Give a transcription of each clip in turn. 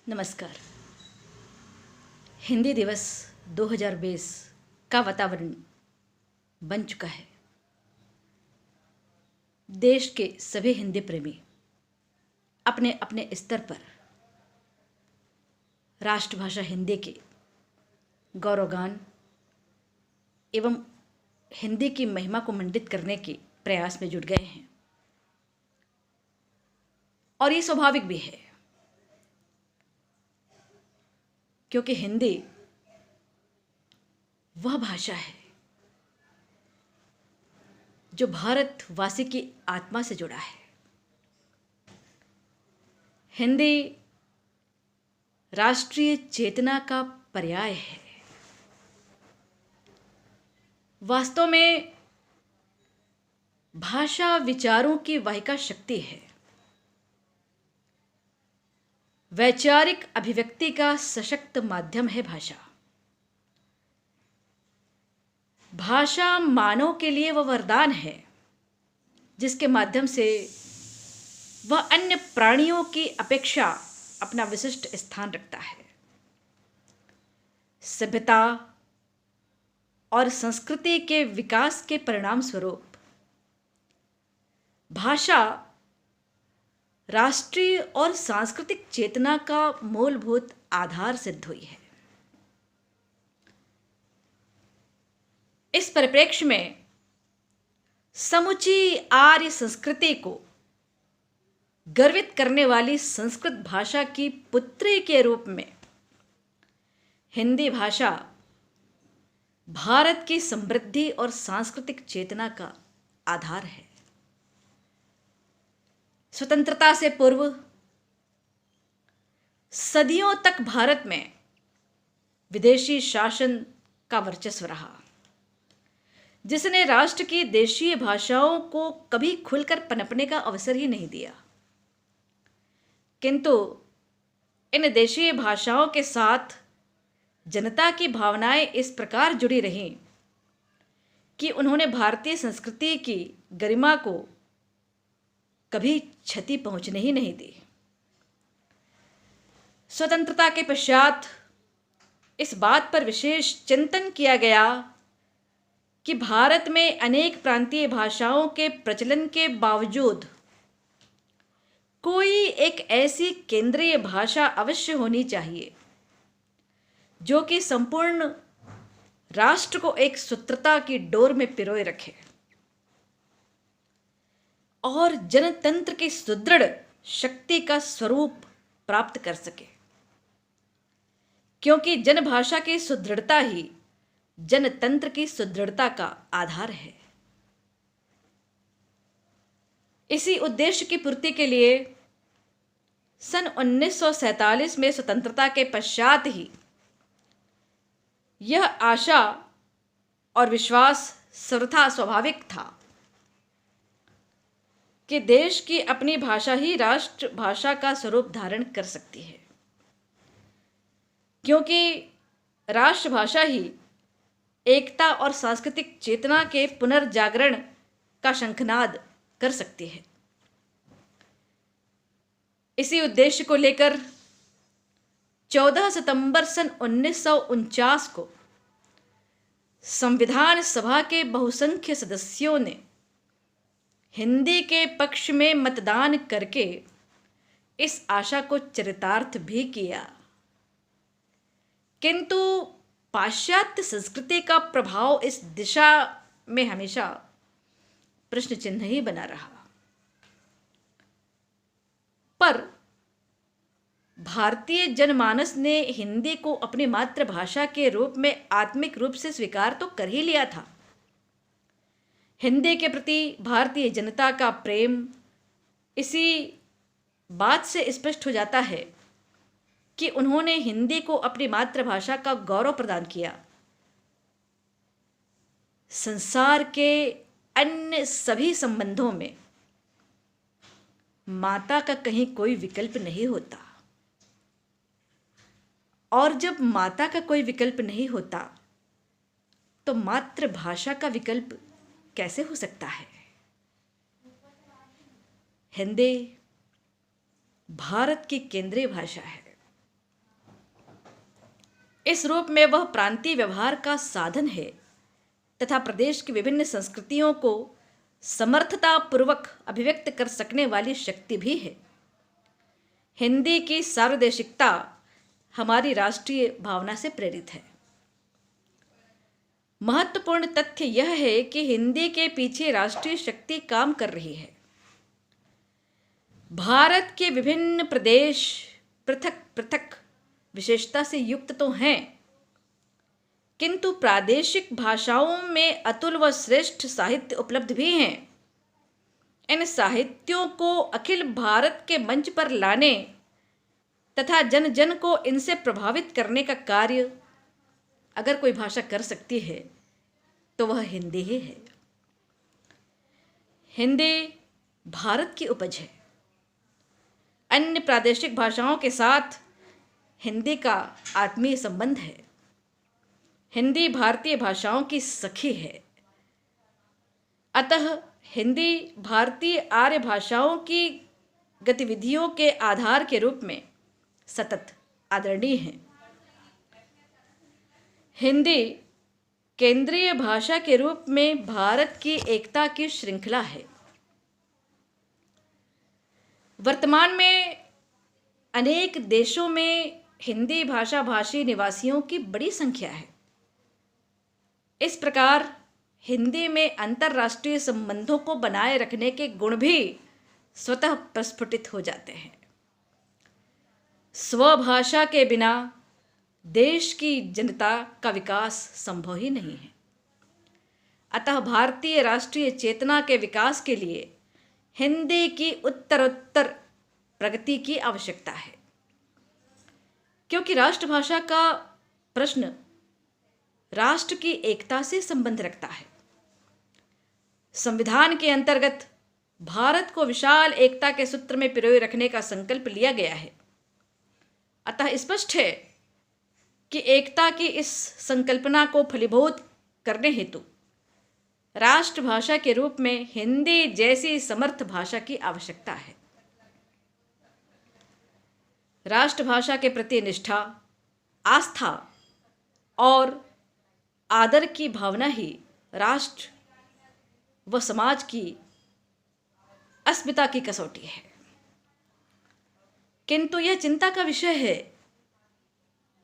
नमस्कार। हिंदी दिवस 2020 का वातावरण बन चुका है। देश के सभी हिंदी प्रेमी अपने अपने स्तर पर राष्ट्रभाषा हिंदी के गौरवगान एवं हिंदी की महिमा को मंडित करने के प्रयास में जुट गए हैं और ये स्वाभाविक भी है, क्योंकि हिंदी वह भाषा है जो भारतवासी की आत्मा से जुड़ा है। हिंदी राष्ट्रीय चेतना का पर्याय है। वास्तव में भाषा विचारों की वाहिका शक्ति है, वैचारिक अभिव्यक्ति का सशक्त माध्यम है भाषा। भाषा मानव के लिए वह वरदान है जिसके माध्यम से वह अन्य प्राणियों की अपेक्षा अपना विशिष्ट स्थान रखता है। सभ्यता और संस्कृति के विकास के परिणाम स्वरूप भाषा राष्ट्रीय और सांस्कृतिक चेतना का मूलभूत आधार सिद्ध हुई है। इस परिप्रेक्ष्य में समूची आर्य संस्कृति को गर्वित करने वाली संस्कृत भाषा की पुत्री के रूप में हिंदी भाषा भारत की समृद्धि और सांस्कृतिक चेतना का आधार है। स्वतंत्रता से पूर्व सदियों तक भारत में विदेशी शासन का वर्चस्व रहा, जिसने राष्ट्र की देशीय भाषाओं को कभी खुलकर पनपने का अवसर ही नहीं दिया। किंतु इन देशीय भाषाओं के साथ जनता की भावनाएं इस प्रकार जुड़ी रहीं कि उन्होंने भारतीय संस्कृति की गरिमा को कभी क्षति पहुंचने ही नहीं दी। स्वतंत्रता के पश्चात इस बात पर विशेष चिंतन किया गया कि भारत में अनेक प्रांतीय भाषाओं के प्रचलन के बावजूद कोई एक ऐसी केंद्रीय भाषा अवश्य होनी चाहिए जो कि संपूर्ण राष्ट्र को एक सूत्रता की डोर में पिरोए रखे और जनतंत्र की सुदृढ़ शक्ति का स्वरूप प्राप्त कर सके, क्योंकि जनभाषा की सुदृढ़ता ही जनतंत्र की सुदृढ़ता का आधार है। इसी उद्देश्य की पूर्ति के लिए सन 1947 में स्वतंत्रता के पश्चात ही यह आशा और विश्वास सर्वथा स्वाभाविक था कि देश की अपनी भाषा ही राष्ट्र भाषा का स्वरूप धारण कर सकती है, क्योंकि राष्ट्रभाषा ही एकता और सांस्कृतिक चेतना के पुनर्जागरण का शंखनाद कर सकती है। इसी उद्देश्य को लेकर 14 सितंबर सन 1949 को संविधान सभा के बहुसंख्य सदस्यों ने हिंदी के पक्ष में मतदान करके इस आशा को चरितार्थ भी किया। किंतु पाश्चात्य संस्कृति का प्रभाव इस दिशा में हमेशा प्रश्न चिन्ह ही बना रहा। पर भारतीय जनमानस ने हिंदी को अपनी मातृभाषा के रूप में आत्मिक रूप से स्वीकार तो कर ही लिया था। हिंदी के प्रति भारतीय जनता का प्रेम इसी बात से स्पष्ट हो जाता है कि उन्होंने हिंदी को अपनी मातृभाषा का गौरव प्रदान किया। संसार के अन्य सभी संबंधों में माता का कहीं कोई विकल्प नहीं होता, और जब माता का कोई विकल्प नहीं होता तो मातृभाषा का विकल्प कैसे हो सकता है। हिंदी भारत की केंद्रीय भाषा है इस रूप में वह प्रांतीय व्यवहार का साधन है तथा प्रदेश की विभिन्न संस्कृतियों को समर्थतापूर्वक अभिव्यक्त कर सकने वाली शक्ति भी है। हिंदी की सार्वदेशिकता हमारी राष्ट्रीय भावना से प्रेरित है। महत्वपूर्ण तथ्य यह है कि हिंदी के पीछे राष्ट्रीय शक्ति काम कर रही है। भारत के विभिन्न प्रदेश पृथक पृथक विशेषता से युक्त तो हैं, किंतु प्रादेशिक भाषाओं में अतुल व श्रेष्ठ साहित्य उपलब्ध भी हैं। इन साहित्यों को अखिल भारत के मंच पर लाने तथा जन जन को इनसे प्रभावित करने का कार्य अगर कोई भाषा कर सकती है तो वह हिंदी ही है। हिंदी भारत की उपज है। अन्य प्रादेशिक भाषाओं के साथ हिंदी का आत्मीय संबंध है। हिंदी भारतीय भाषाओं की सखी है। अतः हिंदी भारतीय आर्य भाषाओं की गतिविधियों के आधार के रूप में सतत आदरणीय है। हिंदी केंद्रीय भाषा के रूप में भारत की एकता की श्रृंखला है। वर्तमान में अनेक देशों में हिंदी भाषा भाषी निवासियों की बड़ी संख्या है। इस प्रकार हिंदी में अंतर्राष्ट्रीय संबंधों को बनाए रखने के गुण भी स्वतः प्रस्फुटित हो जाते हैं। स्वभाषा के बिना देश की जनता का विकास संभव ही नहीं है। अतः भारतीय राष्ट्रीय चेतना के विकास के लिए हिंदी की उत्तरोत्तर प्रगति की आवश्यकता है, क्योंकि राष्ट्रभाषा का प्रश्न राष्ट्र की एकता से संबंध रखता है। संविधान के अंतर्गत भारत को विशाल एकता के सूत्र में पिरोए रखने का संकल्प लिया गया है। अतः स्पष्ट है कि एकता की इस संकल्पना को फलीभूत करने हेतु राष्ट्रभाषा के रूप में हिंदी जैसी समर्थ भाषा की आवश्यकता है। राष्ट्रभाषा के प्रति निष्ठा, आस्था और आदर की भावना ही राष्ट्र व समाज की अस्मिता की कसौटी है। किंतु यह चिंता का विषय है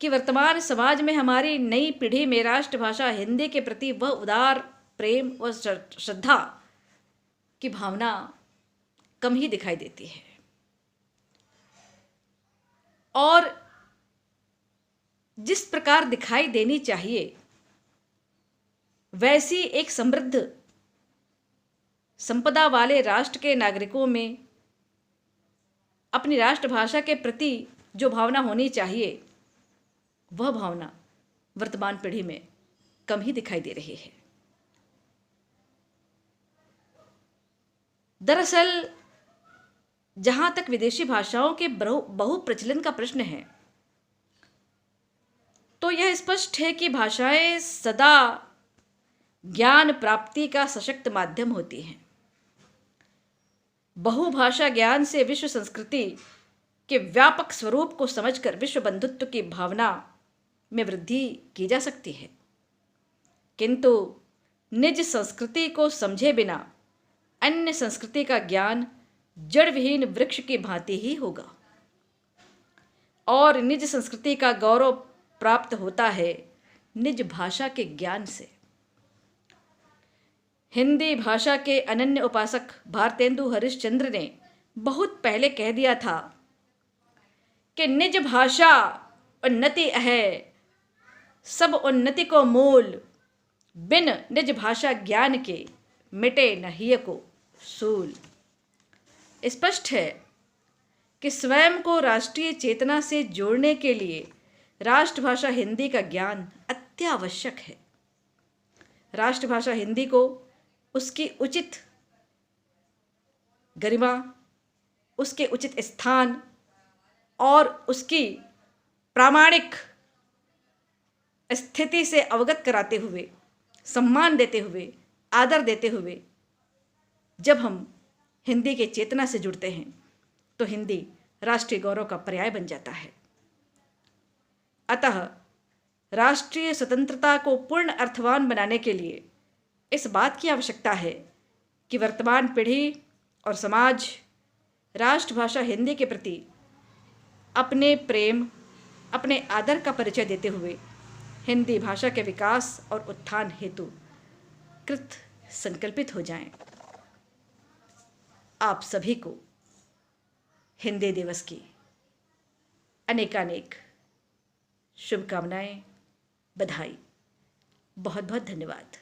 कि वर्तमान समाज में हमारी नई पीढ़ी में राष्ट्रभाषा हिंदी के प्रति वह उदार प्रेम व श्रद्धा की भावना कम ही दिखाई देती है। और जिस प्रकार दिखाई देनी चाहिए वैसी एक समृद्ध संपदा वाले राष्ट्र के नागरिकों में अपनी राष्ट्रभाषा के प्रति जो भावना होनी चाहिए वह भावना वर्तमान पीढ़ी में कम ही दिखाई दे रही है। दरअसल जहां तक विदेशी भाषाओं के बहुप्रचलन का प्रश्न है, तो यह स्पष्ट है कि भाषाएं सदा ज्ञान प्राप्ति का सशक्त माध्यम होती हैं। बहुभाषा ज्ञान से विश्व संस्कृति के व्यापक स्वरूप को समझकर विश्व बंधुत्व की भावना में वृद्धि की जा सकती है, किंतु निज संस्कृति को समझे बिना अन्य संस्कृति का ज्ञान जड़ विहीन वृक्ष की भांति ही होगा। और निज संस्कृति का गौरव प्राप्त होता है निज भाषा के ज्ञान से। हिंदी भाषा के अनन्य उपासक भारतेंदु हरिश्चंद्र ने बहुत पहले कह दिया था कि निज भाषा उन्नति है, सब उन्नति को मूल, बिन निज भाषा ज्ञान के मिटे न हिय को सूल। स्पष्ट है कि स्वयं को राष्ट्रीय चेतना से जोड़ने के लिए राष्ट्रभाषा हिंदी का ज्ञान अत्यावश्यक है। राष्ट्रभाषा हिंदी को उसकी उचित गरिमा, उसके उचित स्थान और उसकी प्रामाणिक स्थिति से अवगत कराते हुए, सम्मान देते हुए, आदर देते हुए जब हम हिंदी के चेतना से जुड़ते हैं तो हिंदी राष्ट्रीय गौरव का पर्याय बन जाता है। अतः राष्ट्रीय स्वतंत्रता को पूर्ण अर्थवान बनाने के लिए इस बात की आवश्यकता है कि वर्तमान पीढ़ी और समाज राष्ट्रभाषा हिंदी के प्रति अपने प्रेम, अपने आदर का परिचय देते हुए हिंदी भाषा के विकास और उत्थान हेतु कृत संकल्पित हो जाएं। आप सभी को हिंदी दिवस की अनेकानेक शुभकामनाएं, बधाई। बहुत बहुत धन्यवाद।